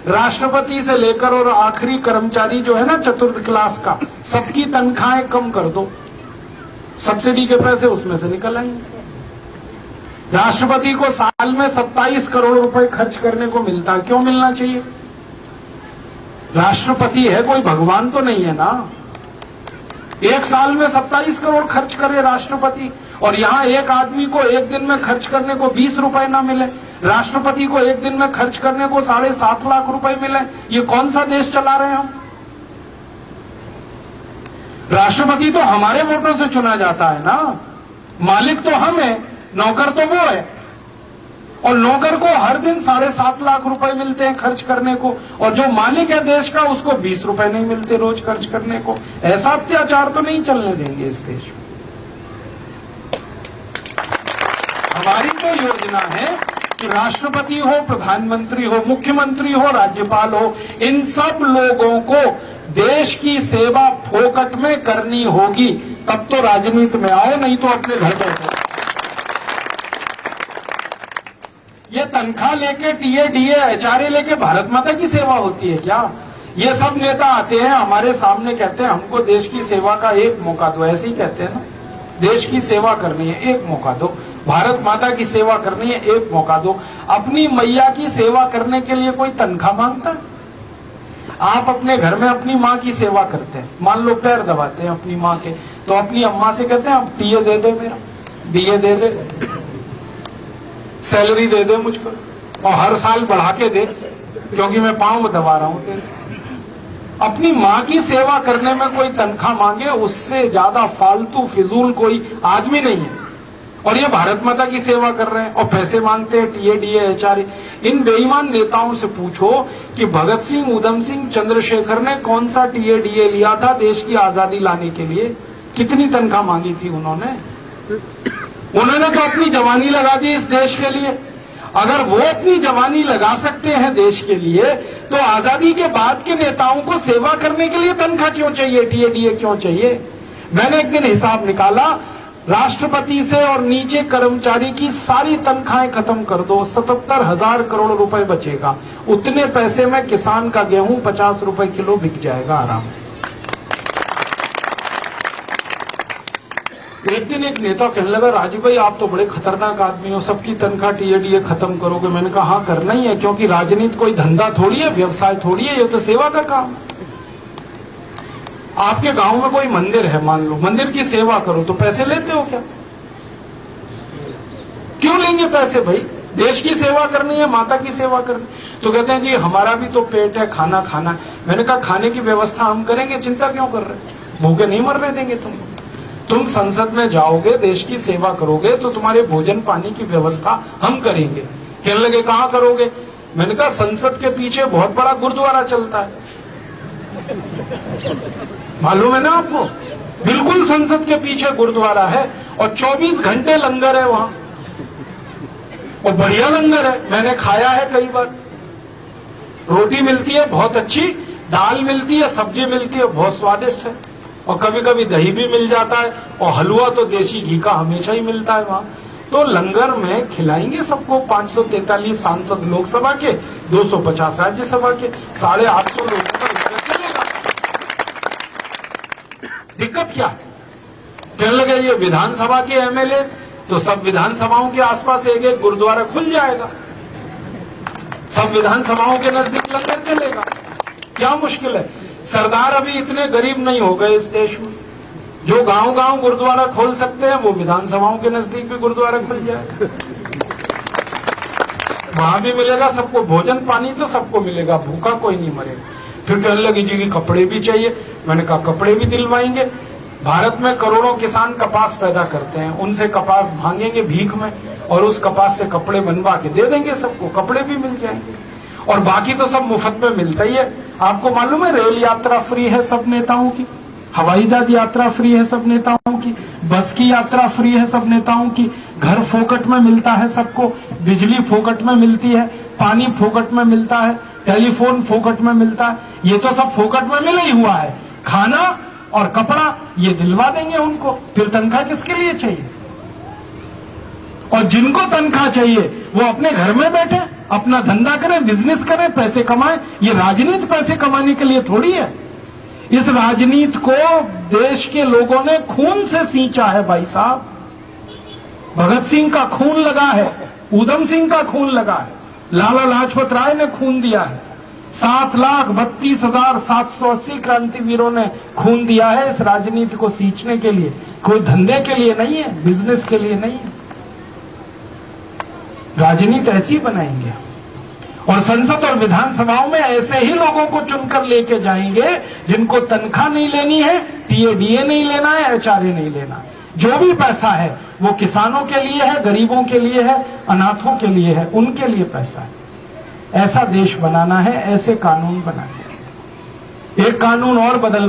राष्ट्रपति से लेकर और आखिरी कर्मचारी जो है ना चतुर्थ क्लास का, सबकी तनख्वाहें कम कर दो, सब्सिडी के पैसे उसमें से निकल आएंगे। राष्ट्रपति को साल में 27 करोड़ रुपए खर्च करने को मिलता है, क्यों मिलना चाहिए? राष्ट्रपति है, कोई भगवान तो नहीं है ना। एक साल में 27 करोड़ खर्च करे राष्ट्रपति, और यहां एक आदमी को एक दिन में खर्च करने को 20 रुपए ना मिले, राष्ट्रपति को एक दिन में खर्च करने को 7.5 लाख रुपए मिले। ये कौन सा देश चला रहे हैं हम? राष्ट्रपति तो हमारे वोटों से चुना जाता है ना, मालिक तो हम है, नौकर तो वो है। और नौकर को हर दिन 7.5 लाख रुपए मिलते हैं खर्च करने को, और जो मालिक है देश का उसको 20 रुपए नहीं मिलते रोज खर्च करने को। ऐसा अत्याचार तो नहीं चलने देंगे इस देश में। हमारी तो योजना है कि राष्ट्रपति हो, प्रधानमंत्री हो, मुख्यमंत्री हो, राज्यपाल हो, इन सब लोगों को देश की सेवा फोकट में करनी होगी, तब तो राजनीति में आओ, नहीं तो अपने घर बैठो। ये तनख्वाह लेके टीए डीए एचआरए लेके भारत माता की सेवा होती है क्या? ये सब नेता आते हैं हमारे सामने, कहते हैं हमको देश की सेवा का एक मौका दो, ऐसे ही कहते हैं ना, देश की सेवा करनी है एक मौका दो, भारत माता की सेवा करनी है एक मौका दो। अपनी मैया की सेवा करने के लिए कोई तनख्वाह मांगता है? आप अपने घर में अपनी माँ की सेवा करते हैं, मान लो पैर दबाते हैं अपनी माँ के, तो अपनी अम्मा से कहते हैं अब टीए दे दे, मेरा डीए दे दे, सैलरी दे दे मुझको, और हर साल बढ़ा के दे, क्योंकि मैं पांव दबा रहा हूं तेरे। अपनी माँ की सेवा करने में कोई तनख्वाह मांगे, उससे ज्यादा फालतू फिजूल कोई आदमी नहीं है। और ये भारत माता की सेवा कर रहे हैं और पैसे मांगते हैं टीए डीए एचआरए। इन बेईमान नेताओं से पूछो कि भगत सिंह, उधम सिंह, चंद्रशेखर ने कौन सा टीए डीए लिया था देश की आजादी लाने के लिए? कितनी तनख्वाह मांगी थी उन्होंने? उन्होंने तो अपनी जवानी लगा दी इस देश के लिए। अगर वो अपनी जवानी लगा सकते हैं देश के लिए, तो आजादी के बाद के नेताओं को सेवा करने के लिए तनख्वाह क्यों चाहिए, टीए डीए क्यों चाहिए? मैंने एक दिन हिसाब निकाला, राष्ट्रपति से और नीचे कर्मचारी की सारी तनख्वाहें खत्म कर दो, 77,000 करोड़ रुपए बचेगा। उतने पैसे में किसान का गेहूं 50 रुपए किलो बिक जाएगा आराम से। एक दिन एक नेता कहने लगा, राजीव भाई आप तो बड़े खतरनाक आदमी हो, सबकी तनख्वाह टीए डीए खत्म करोगे? मैंने कहा हाँ करना ही है, क्योंकि राजनीति कोई धंधा थोड़ी है, व्यवसाय थोड़ी है, ये तो सेवा का काम है। आपके गांव में कोई मंदिर है, मान लो, मंदिर की सेवा करो, तो पैसे लेते हो क्या? क्यों लेंगे पैसे भाई? देश की सेवा करनी है, माता की सेवा करनी। तो कहते हैं जी हमारा भी तो पेट है, खाना खाना है। मैंने कहा खाने की व्यवस्था हम करेंगे, चिंता क्यों कर रहे? भूखे नहीं मरने देंगे तुम संसद में जाओगे, देश की सेवा करोगे, तो तुम्हारे भोजन पानी की व्यवस्था हम करेंगे। कहने लगे कहां करोगे? मैंने कहा संसद के पीछे बहुत बड़ा गुरुद्वारा चलता है, मालूम है ना आपको? बिल्कुल संसद के पीछे गुरुद्वारा है और 24 घंटे लंगर है वहां, और बढ़िया लंगर है, मैंने खाया है कई बार। रोटी मिलती है बहुत अच्छी, दाल मिलती है, सब्जी मिलती है, बहुत स्वादिष्ट है, और कभी कभी दही भी मिल जाता है, और हलवा तो देशी घी का हमेशा ही मिलता है वहां। तो लंगर में खिलाएंगे सबको। 543 सांसद लोकसभा के, 250 राज्यसभा के, 850 लोगों का लंगर चलेगा। दिक्कत क्या? कहने लगे ये विधानसभा के एमएलए, तो सब विधानसभाओं के आसपास एक एक गुरुद्वारा खुल जाएगा, सब विधानसभाओं के नजदीक लंगर चलेगा, क्या मुश्किल है? सरदार अभी इतने गरीब नहीं हो गए इस देश में, जो गांव गांव गुरुद्वारा खोल सकते हैं, वो विधानसभाओं के नजदीक भी गुरुद्वारा खुल जाए, वहां भी मिलेगा सबको भोजन पानी, तो सबको मिलेगा, भूखा कोई नहीं मरेगा। फिर कहने लगी जी कपड़े भी चाहिए। मैंने कहा कपड़े भी दिलवाएंगे। भारत में करोड़ों किसान कपास पैदा करते हैं, उनसे कपास भांगेंगे भीख में, और उस कपास से कपड़े बनवा के दे देंगे सबको, कपड़े भी मिल जाएंगे, और बाकी तो सब मुफ्त में मिलता ही है। आपको मालूम है रेल यात्रा फ्री है सब नेताओं की, हवाई जहाज यात्रा फ्री है सब नेताओं की, बस की यात्रा फ्री है सब नेताओं की, घर फोकट में मिलता है सबको, बिजली फोकट में मिलती है, पानी फोकट में मिलता है, टेलीफोन फोकट में मिलता है। ये तो सब फोकट में मिला ही हुआ है। खाना और कपड़ा ये दिलवा देंगे उनको, फिर तनख्वाह किसके लिए चाहिए? और जिनको तनख्वाह चाहिए वो अपने घर में बैठे, अपना धंधा करें, बिजनेस करें, पैसे कमाएं। ये राजनीति पैसे कमाने के लिए थोड़ी है। इस राजनीति को देश के लोगों ने खून से सींचा है भाई साहब। भगत सिंह का खून लगा है, उधम सिंह का खून लगा है, लाला लाजपत राय ने खून दिया है, 7,32,780 क्रांतिवीरों ने खून दिया है इस राजनीति को सींचने के लिए। कोई धंधे के लिए नहीं है, बिजनेस के लिए नहीं है। राजनीति ऐसी बनाएंगे और संसद और विधानसभाओं में ऐसे ही लोगों को चुनकर लेके जाएंगे जिनको तनख्वाह नहीं लेनी है, टीएडीए नहीं लेना है, एचआरए नहीं लेना है। जो भी पैसा है वो किसानों के लिए है, गरीबों के लिए है, अनाथों के लिए है, उनके लिए पैसा है। ऐसा देश बनाना है, ऐसे कानून बनाने हैं। एक कानून और बदल